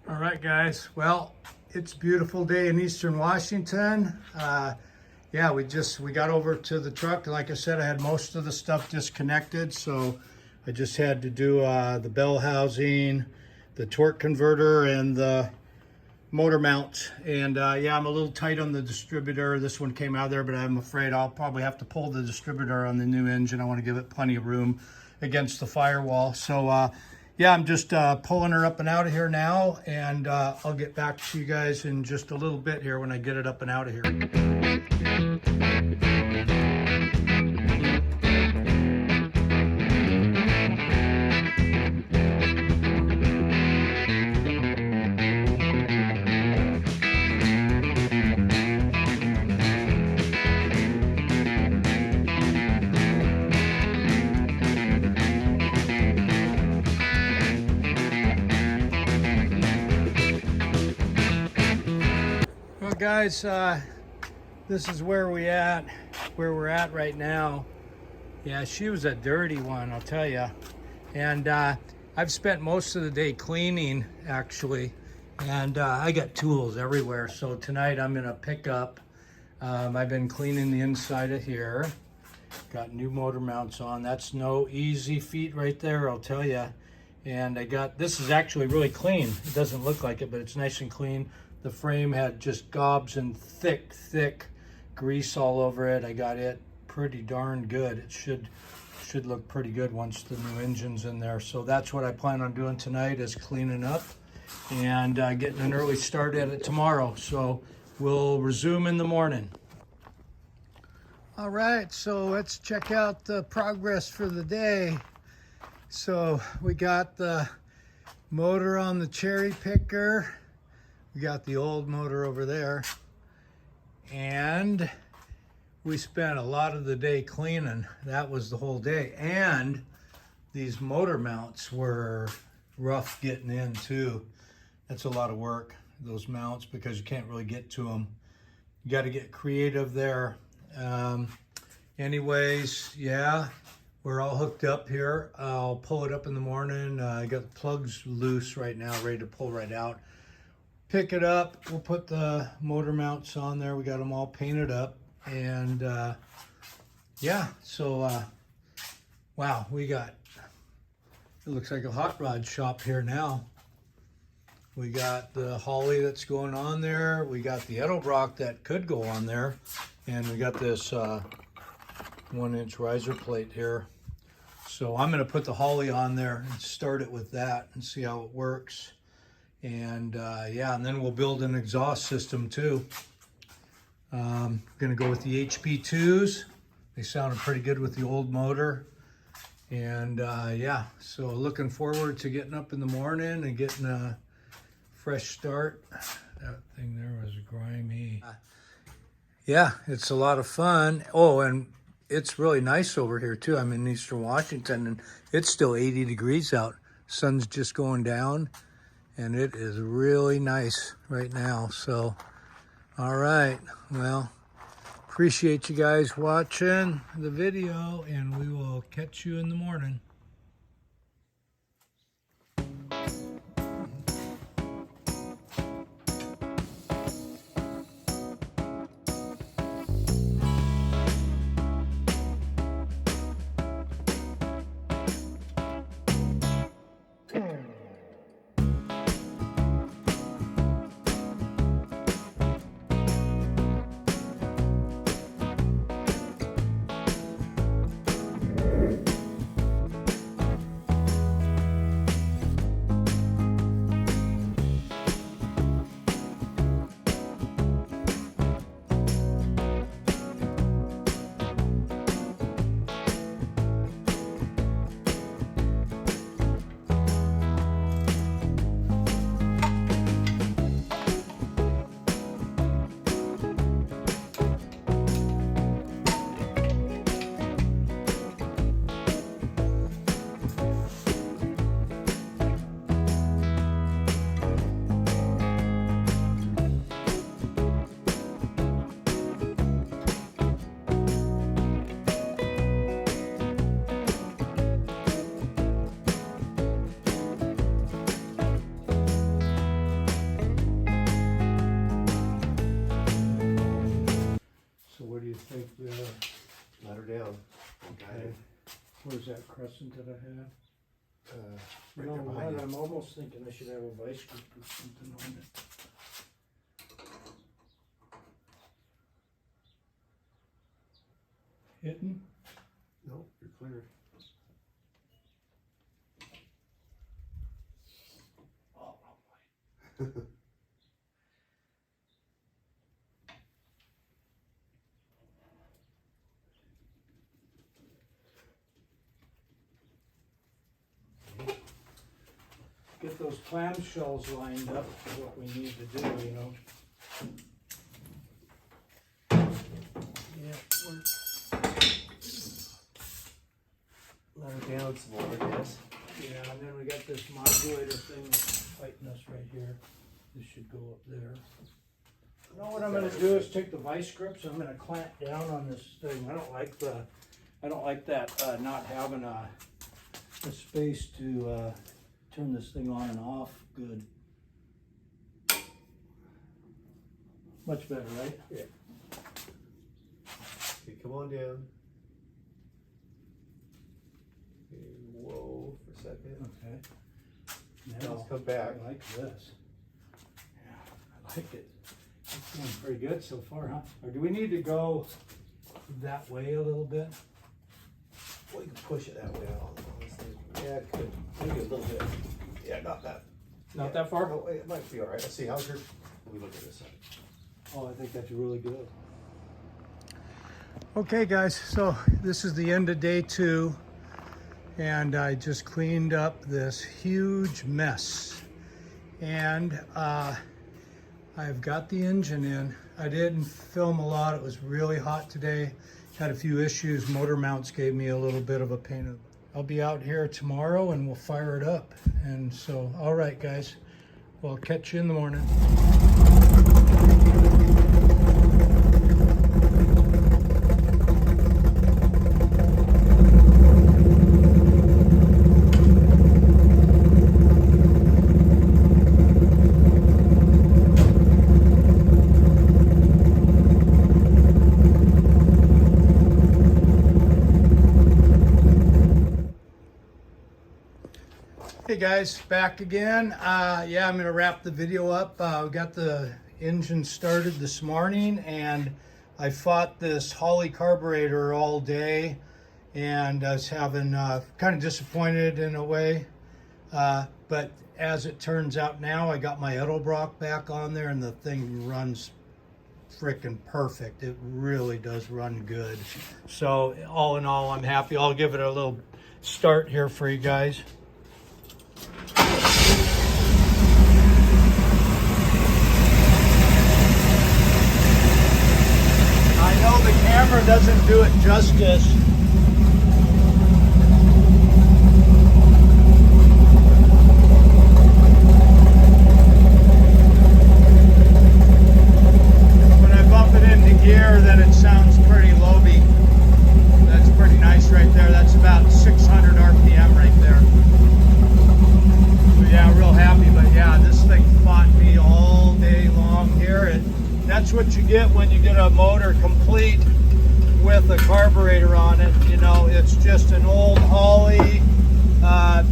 All right, guys. Well, it's a beautiful day in Eastern Washington. Yeah, we got over to the truck. Like I said, I had most of the stuff disconnected, so I just had to do the bell housing, the torque converter, and the motor mount. And yeah, I'm a little tight on the distributor. This one came out of there, but I'm afraid I'll probably have to pull the distributor on the new engine. I want to give it plenty of room against the firewall. So yeah, I'm just pulling her up and out of here now, and I'll get back to you guys in just a little bit here when I get it up and out of here. Well, guys, this is where we're at right now. Yeah, she was a dirty one, I'll tell you. And I've spent most of the day cleaning, actually, and I got tools everywhere. So tonight I'm gonna pick up. I've been cleaning the inside of here. Got new motor mounts on. That's no easy feat right there, I'll tell you. And this is actually really clean. It doesn't look like it, but it's nice and clean. The frame had just gobs and thick grease all over it. I got it pretty darn good. It should look pretty good once the new engine's in there. So that's what I plan on doing tonight, is cleaning up and getting an early start at it tomorrow. So we'll resume in the morning. All right, so let's check out the progress for the day. So we got the motor on the cherry picker. We got the old motor over there, and we spent a lot of the day cleaning. That was the whole day. And these motor mounts were rough getting in too. That's a lot of work, those mounts, because you can't really get to them. You got to get creative there. Anyways, yeah, we're all hooked up here. I'll pull it up in the morning. I got the plugs loose right now, ready to pull right out. Pick it up, we'll put the motor mounts on there. We got them all painted up, and yeah, so wow, it looks like a hot rod shop here now. We got the Holly that's going on there. We got the Edelbrock that could go on there, and we got this 1-inch riser plate here. So I'm gonna put the Holly on there and start it with that and see how it works. And yeah, and then we'll build an exhaust system too. Gonna go with the HP2s. They sounded pretty good with the old motor. And yeah, so looking forward to getting up in the morning and getting a fresh start. That thing there was grimy. Yeah, it's a lot of fun. Oh, and it's really nice over here too. I'm in Eastern Washington, and it's still 80 degrees out. Sun's just going down, and it is really nice right now. So, all right, well, appreciate you guys watching the video, and we will catch you in the morning. her down. Okay. Where's that crescent that I had? Right No, there behind you. I'm almost thinking I should have a vice grip or something on it. Hitting? No, you're cleared. Oh, boy. Get those clamshells lined up is what we need to do, you know. Yeah, lower down some more, I guess. Yeah, and then we got this modulator thing fighting us right here. This should go up there. You know what I'm gonna do is take the vice grips, I'm gonna clamp down on this thing. I don't like that not having a space to turn this thing on and off good. Much better, right? Yeah. Okay, come on down. Okay, whoa, for a second. Okay. Now let's come back. I like this. Yeah, I like it. It's going pretty good so far, huh? Or do we need to go that way a little bit? Well, you can push it that way. Yeah, it could. Maybe a little bit. Yeah, not that. Not that far? No, it might be all right. Let's see. How's your? Let me look at this side. Oh, I think that's really good. Okay, guys, so this is the end of day 2, and I just cleaned up this huge mess. And I've got the engine in. I didn't film a lot. It was really hot today. Had a few issues. Motor mounts gave me a little bit of a pain. I'll be out here tomorrow and we'll fire it up. And so, all right, guys, we'll catch you in the morning. Hey guys, back again. Yeah, I'm gonna wrap the video up. We got the engine started this morning, and I fought this Holley carburetor all day, and I was having kind of disappointed in a way. But as it turns out now, I got my Edelbrock back on there, and the thing runs freaking perfect. It really does run good. So all in all, I'm happy. I'll give it a little start here for you guys. I know the camera doesn't do it justice. When I bump it into gear, then it sounds pretty low-y. That's pretty nice right there. That's about 600 RPM right there. So yeah, real happy. But yeah, this thing fought me all day long here. That's what you get when you get a motor complete with a carburetor on it. You know, it's just an old Holley,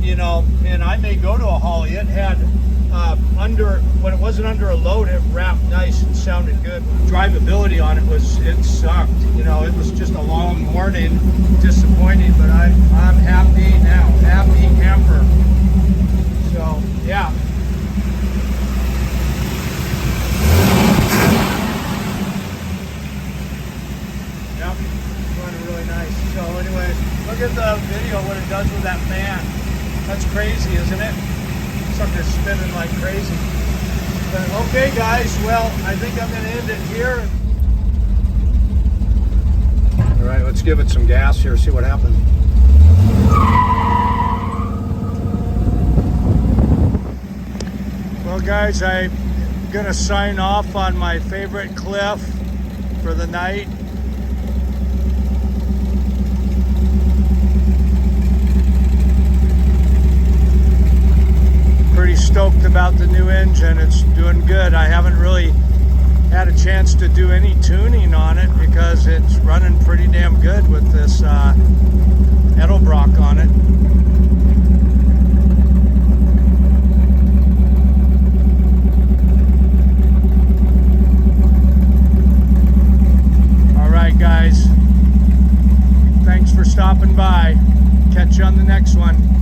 you know, and I may go to a Holley. It had when it wasn't under a load, it wrapped nice and sounded good. Drivability on it sucked. You know, it was just a long morning, disappointing, but I'm happy now, happy camper. So yeah. Yep, running really nice. So anyways, look at the video, what it does with that fan. That's crazy, isn't it? Sucker's spinning like crazy. But okay guys, well, I think I'm gonna end it here. All right, let's give it some gas here, see what happens. Well guys, I'm gonna sign off on my favorite cliff for the night. Pretty stoked about the new engine. It's doing good. I haven't really had a chance to do any tuning on it because it's running pretty damn good with this Edelbrock on it. All right, guys. Thanks for stopping by. Catch you on the next one.